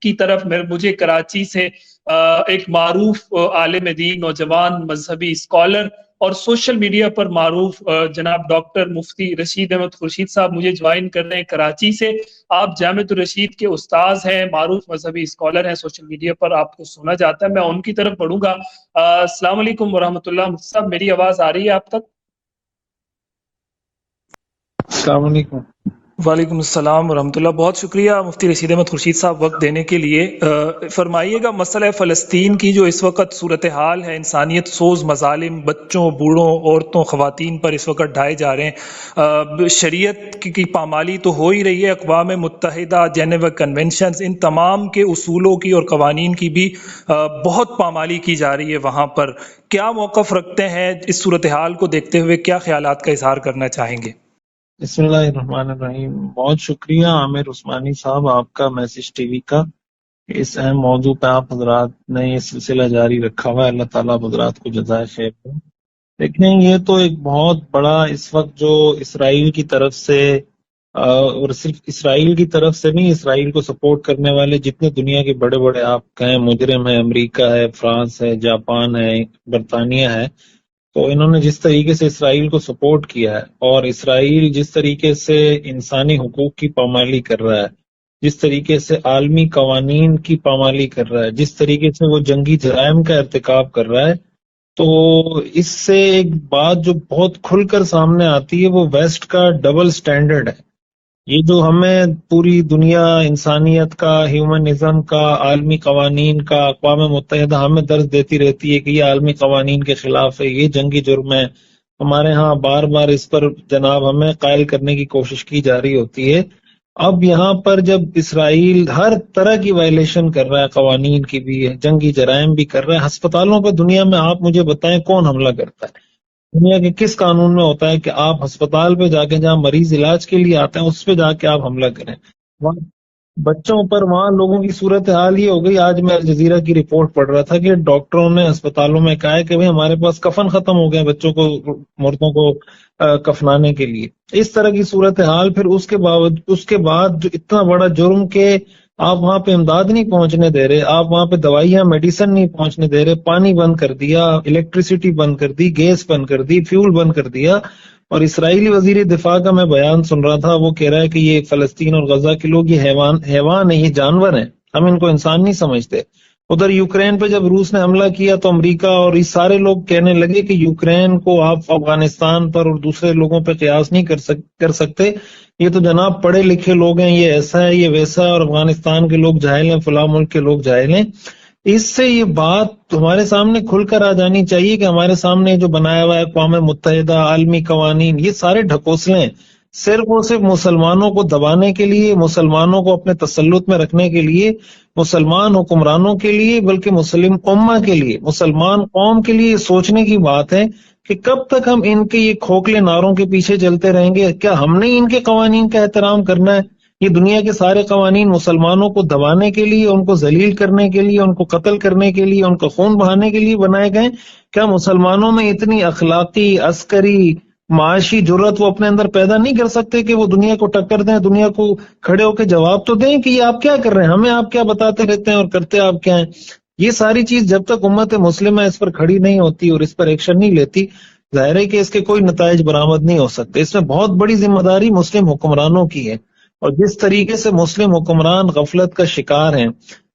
کی طرف مجھے کراچی سے ایک معروف عالم دین، نوجوان مذہبی اسکالر اور سوشل میڈیا پر معروف جناب ڈاکٹر مفتی رشید احمد خورشید صاحب مجھے جوائن کر رہے ہیں کراچی سے۔ آپ جامعۃ الرشید کے استاذ ہیں، معروف مذہبی اسکالر ہیں، سوشل میڈیا پر آپ کو سنا جاتا ہے۔ میں ان کی طرف بڑھوں گا۔ السلام علیکم ورحمۃ اللہ۔ مفتی صاحب میری آواز آ رہی ہے آپ تک؟ السلام علیکم۔ وعلیکم السلام ورحمۃ اللہ۔ بہت شکریہ مفتی رشید احمد خورشید صاحب وقت دینے کے لیے۔ فرمائیے گا مسئلہ فلسطین کی جو اس وقت صورتحال ہے، انسانیت سوز مظالم بچوں، بوڑھوں، عورتوں، خواتین پر اس وقت ڈھائے جا رہے ہیں، شریعت کی پامالی تو ہو ہی رہی ہے، اقوام متحدہ، جنیوا کنونشنز، ان تمام کے اصولوں کی اور قوانین کی بھی بہت پامالی کی جا رہی ہے وہاں پر۔ کیا موقف رکھتے ہیں اس صورتحال کو دیکھتے ہوئے؟ کیا خیالات کا اظہار کرنا چاہیں گے؟ بسم اللہ الرحمن الرحیم۔ بہت شکریہ عامر عثمانی صاحب آپ کا، میسج ٹی وی کا، اس اہم موضوع پہ آپ حضرات نے یہ سلسلہ جاری رکھا ہوا ہے۔ اللہ تعالیٰ حضرات کو جزائے خیر دے۔ دیکھیں، یہ تو ایک بہت بڑا اس وقت جو اسرائیل کی طرف سے، اور صرف اسرائیل کی طرف سے نہیں، اسرائیل کو سپورٹ کرنے والے جتنے دنیا کے بڑے بڑے آپ کہیں مجرم ہیں، امریکہ ہے، فرانس ہے، جاپان ہے، برطانیہ ہے، تو انہوں نے جس طریقے سے اسرائیل کو سپورٹ کیا ہے، اور اسرائیل جس طریقے سے انسانی حقوق کی پامالی کر رہا ہے، جس طریقے سے عالمی قوانین کی پامالی کر رہا ہے، جس طریقے سے وہ جنگی جرائم کا ارتکاب کر رہا ہے، تو اس سے ایک بات جو بہت کھل کر سامنے آتی ہے وہ ویسٹ کا ڈبل سٹینڈرڈ ہے۔ یہ جو ہمیں پوری دنیا انسانیت کا، ہیومنزم کا، عالمی قوانین کا، اقوام متحدہ ہمیں درس دیتی رہتی ہے کہ یہ عالمی قوانین کے خلاف ہے، یہ جنگی جرم ہے، ہمارے ہاں بار بار اس پر جناب ہمیں قائل کرنے کی کوشش کی جا رہی ہوتی ہے۔ اب یہاں پر جب اسرائیل ہر طرح کی وائلیشن کر رہا ہے، قوانین کی بھی ہے، جنگی جرائم بھی کر رہا ہے، ہسپتالوں پہ دنیا میں آپ مجھے بتائیں کون حملہ کرتا ہے؟ دنیا کے کس قانون میں ہوتا ہے کہ آپ ہسپتال پہ جا کے، جہاں مریض علاج کے لیے آتے ہیں، اس پہ جا کے آپ حملہ کریں؟ وہاں بچوں پر، وہاں لوگوں کی صورتحال یہ ہو گئی۔ آج میں الجزیرہ کی رپورٹ پڑھ رہا تھا کہ ڈاکٹروں نے ہسپتالوں میں کہا ہے کہ بھئی ہمارے پاس کفن ختم ہو گئے بچوں کو، مردوں کو کفنانے کے لیے۔ اس طرح کی صورتحال۔ پھر اس کے بعد جو اتنا بڑا جرم کہ آپ وہاں پہ امداد نہیں پہنچنے دے رہے، آپ وہاں پہ دوائیاں، میڈیسن نہیں پہنچنے دے رہے، پانی بند کر دیا، الیکٹریسٹی بند کر دی، گیس بند کر دی، فیول بند کر دیا۔ اور اسرائیلی وزیر دفاع کا میں بیان سن رہا تھا، وہ کہہ رہا ہے کہ یہ فلسطین اور غزہ کے لوگ یہ حیوان ہیں، یہ جانور ہیں، ہم ان کو انسان نہیں سمجھتے۔ ادھر یوکرین پہ جب روس نے حملہ کیا تو امریکہ اور یہ سارے لوگ کہنے لگے کہ یوکرین کو آپ افغانستان پر اور دوسرے لوگوں پہ قیاس نہیں کر سکتے، یہ تو جناب پڑھے لکھے لوگ ہیں، یہ ایسا ہے، یہ ویسا ہے، اور افغانستان کے لوگ جاہل ہیں، فلاں ملک کے لوگ جاہل ہیں۔ اس سے یہ بات ہمارے سامنے کھل کر آ جانی چاہیے کہ ہمارے سامنے جو بنایا ہوا ہے اقوام متحدہ، عالمی قوانین، یہ سارے ڈھکوسلے ہیں، صرف اور صرف مسلمانوں کو دبانے کے لیے، مسلمانوں کو اپنے تسلط میں رکھنے کے لیے، مسلمان حکمرانوں کے لیے، بلکہ مسلم امہ کے لیے، مسلمان قوم کے لیے یہ سوچنے کی بات ہے کہ کب تک ہم ان کے یہ کھوکھلے نعروں کے پیچھے چلتے رہیں گے؟ کیا ہم نے ان کے قوانین کا احترام کرنا ہے؟ یہ دنیا کے سارے قوانین مسلمانوں کو دبانے کے لیے، ان کو ذلیل کرنے کے لیے، ان کو قتل کرنے کے لیے، ان کا خون بہانے کے لیے بنائے گئے۔ کیا مسلمانوں میں اتنی اخلاقی، عسکری، معاشی جرت وہ اپنے اندر پیدا نہیں کر سکتے کہ وہ دنیا کو ٹکر دیں، دنیا کو کھڑے ہو کے جواب تو دیں کہ یہ آپ کیا کر رہے ہیں، ہمیں آپ کیا بتاتے رہتے ہیں اور کرتے آپ کیا ہیں؟ یہ ساری چیز جب تک امت مسلمہ اس پر کھڑی نہیں ہوتی اور اس پر ایکشن نہیں لیتی، ظاہر ہے کہ اس کے کوئی نتائج برآمد نہیں ہو سکتے۔ اس میں بہت بڑی ذمہ داری مسلم حکمرانوں کی ہے، اور جس طریقے سے مسلم حکمران غفلت کا شکار ہیں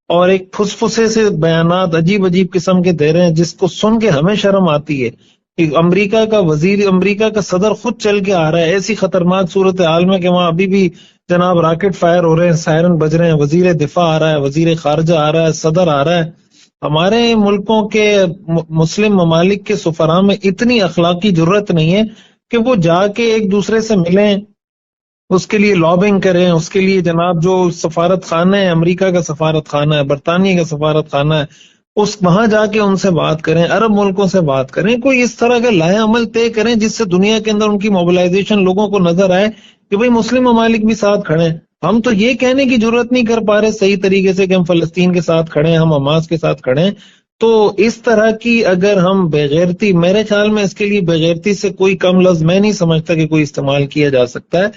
اور ایک پھسپھسے سے بیانات عجیب عجیب قسم کے دے رہے ہیں جس کو سن کے ہمیں شرم آتی ہے کہ امریکہ کا صدر خود چل کے آ رہا ہے ایسی خطرناک صورتحال میں کہ وہاں ابھی بھی جناب راکٹ فائر ہو رہے ہیں، سائرن بج رہے ہیں، وزیر دفاع آ رہا ہے، وزیر خارجہ آ رہا ہے، صدر آ رہا ہے۔ ہمارے ملکوں کے، مسلم ممالک کے سفراء میں اتنی اخلاقی جرت نہیں ہے کہ وہ جا کے ایک دوسرے سے ملیں، اس کے لیے لابنگ کریں، اس کے لیے جناب جو سفارت خانہ ہے، امریکہ کا سفارت خانہ ہے، برطانیہ کا سفارت خانہ ہے، وہاں جا کے ان سے بات کریں، عرب ملکوں سے بات کریں، کوئی اس طرح کا لائحہ عمل طے کریں جس سے دنیا کے اندر ان کی موبلائزیشن لوگوں کو نظر آئے کہ بھئی مسلم ممالک بھی ساتھ کھڑے ہیں۔ ہم تو یہ کہنے کی ضرورت نہیں کر پا رہے صحیح طریقے سے کہ ہم فلسطین کے ساتھ کھڑے ہیں، ہم حماس کے ساتھ کھڑے ہیں۔ تو اس طرح کی اگر ہم بےغیرتی، میرے خیال میں اس کے لیے بےغیرتی سے کوئی کم لفظ میں نہیں سمجھتا کہ کوئی استعمال کیا جا سکتا ہے۔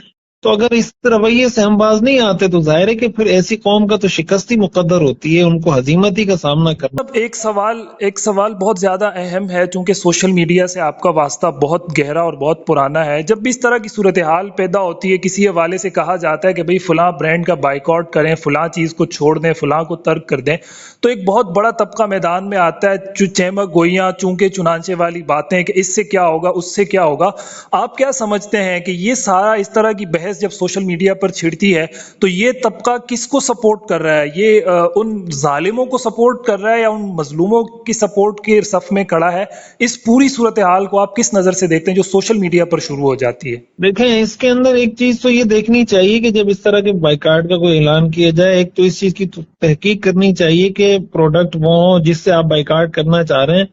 تو اگر اس رویے سے ہم باز نہیں آتے تو ظاہر ہے کہ پھر ایسی قوم کا تو شکست ہی مقدر ہوتی ہے، ان کو ہزیمت ہی کا سامنا کرنا۔ اب ایک سوال بہت زیادہ اہم ہے، چونکہ سوشل میڈیا سے آپ کا واسطہ بہت گہرا اور بہت پرانا ہے۔ جب بھی اس طرح کی صورتحال پیدا ہوتی ہے، کسی حوالے سے کہا جاتا ہے کہ بھئی فلاں برانڈ کا بائیکاٹ کریں، فلاں چیز کو چھوڑ دیں، فلاں کو ترک کر دیں، تو ایک بہت بڑا طبقہ میدان میں آتا ہے، چہمک گوئیاں چونکہ چنانچہ والی باتیں کہ اس سے کیا ہوگا، اس سے کیا ہوگا۔ آپ کیا سمجھتے ہیں کہ یہ سارا اس طرح کی بحث جب سوشل میڈیا پر چھڑتی ہے تو یہ طبقہ کس کو سپورٹ کر رہا ہے؟ یہ ان ظالموں کو سپورٹ کر رہا ہے یا ان مظلوموں کی سپورٹ کے صف میں کھڑا ہے؟ اس پوری صورتحال کو آپ کس نظر سے دیکھتے ہیں جو سوشل میڈیا پر شروع ہو جاتی ہے؟ دیکھیں، اس کے اندر ایک چیز تو یہ دیکھنی چاہیے کہ جب اس طرح کے بائیکاٹ کا کوئی اعلان کیا جائے، ایک تو اس چیز کی تحقیق کرنی چاہیے کہ پروڈکٹ وہ ہوں جس سے آپ بائیکاٹ کرنا چاہ رہے ہیں،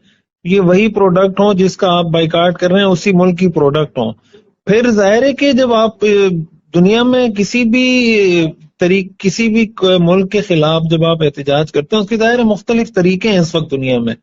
یہ وہی پروڈکٹ ہوں جس کا آپ بائیکاٹ کر رہے ہیں، اسی ملک کی پروڈکٹ ہوں۔ پھر ظاہر ہے کہ جب آپ دنیا میں کسی بھی ملک کے خلاف جب آپ احتجاج کرتے ہیں، اس کے ظاہر ہے مختلف طریقے ہیں اس وقت دنیا میں۔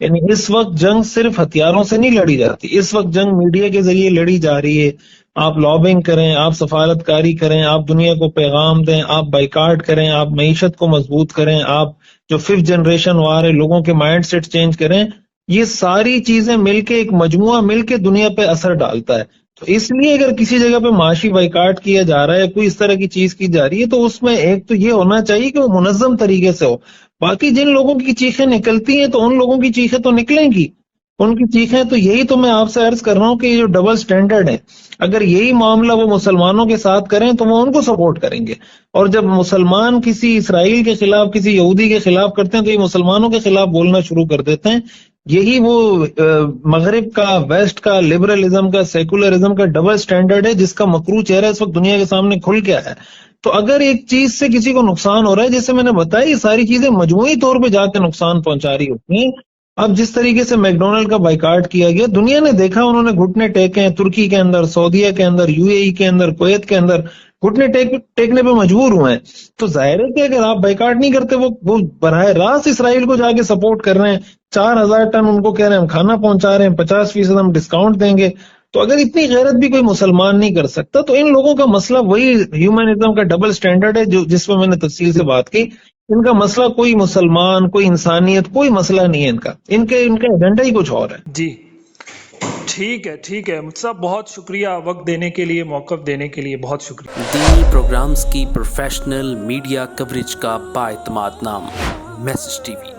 یعنی اس وقت جنگ صرف ہتھیاروں سے نہیں لڑی جاتی، اس وقت جنگ میڈیا کے ذریعے لڑی جا رہی ہے۔ آپ لابنگ کریں، آپ سفارت کاری کریں، آپ دنیا کو پیغام دیں، آپ بائیکاٹ کریں، آپ معیشت کو مضبوط کریں، آپ جو 5th جنریشن وار ہے لوگوں کے مائنڈ سیٹ چینج کریں، یہ ساری چیزیں مل کے ایک مجموعہ مل کے دنیا پہ اثر ڈالتا ہے۔ تو اس لیے اگر کسی جگہ پہ معاشی بائیکاٹ کیا جا رہا ہے، کوئی اس طرح کی چیز کی جا رہی ہے، تو اس میں ایک تو یہ ہونا چاہیے کہ وہ منظم طریقے سے ہو۔ باقی جن لوگوں کی چیخیں نکلتی ہیں تو ان لوگوں کی چیخیں تو نکلیں گی، ان کی چیخیں تو یہی تو میں آپ سے عرض کر رہا ہوں کہ یہ جو ڈبل سٹینڈرڈ ہے، اگر یہی معاملہ وہ مسلمانوں کے ساتھ کریں تو وہ ان کو سپورٹ کریں گے، اور جب مسلمان کسی اسرائیل کے خلاف، کسی یہودی کے خلاف کرتے ہیں تو یہ مسلمانوں کے خلاف بولنا شروع کر دیتے ہیں۔ یہی وہ مغرب کا، ویسٹ کا، لبرلزم کا، سیکولرزم کا ڈبل سٹینڈرڈ ہے جس کا مکروہ چہرہ اس وقت دنیا کے سامنے کھل گیا ہے۔ تو اگر ایک چیز سے کسی کو نقصان ہو رہا ہے، جیسے میں نے بتایا، یہ ساری چیزیں مجموعی طور پہ جا کے نقصان پہنچا رہی ہوتی ہیں۔ اب جس طریقے سے میکڈونلڈ کا بائیکاٹ کیا گیا، دنیا نے دیکھا، انہوں نے گھٹنے ٹیکے ہیں، ترکی کے اندر، سعودیہ کے اندر، UAE کے اندر، کویت کے اندر گھٹنے ٹیکنے پہ مجبور ہوئے ہیں۔ تو ظاہر ہے کہ اگر آپ بائیکاٹ نہیں کرتے، وہ براہ راست اسرائیل کو جا کے سپورٹ کر رہے ہیں، 4000 ٹن ان کو کہہ رہے ہیں ہم کھانا پہنچا رہے ہیں، 50% ہم ڈسکاؤنٹ دیں گے۔ تو اگر اتنی غیرت بھی کوئی مسلمان نہیں کر سکتا، تو ان لوگوں کا مسئلہ وہی ہیومنزم کا ڈبل سٹینڈرڈ ہے جس میں نے تفصیل سے بات کی۔ ان کا مسئلہ کوئی مسلمان، کوئی انسانیت، کوئی مسئلہ نہیں ہے ان کا ایجنڈا ہی کچھ اور ہے۔ جی ٹھیک ہے مجھ صاحب، بہت شکریہ وقت دینے کے لیے، موقف دینے کے لیے، بہت شکریہ۔ دینی پروگرامز کی پروفیشنل میڈیا کوریج کا بااعتماد نام، میسج ٹی وی۔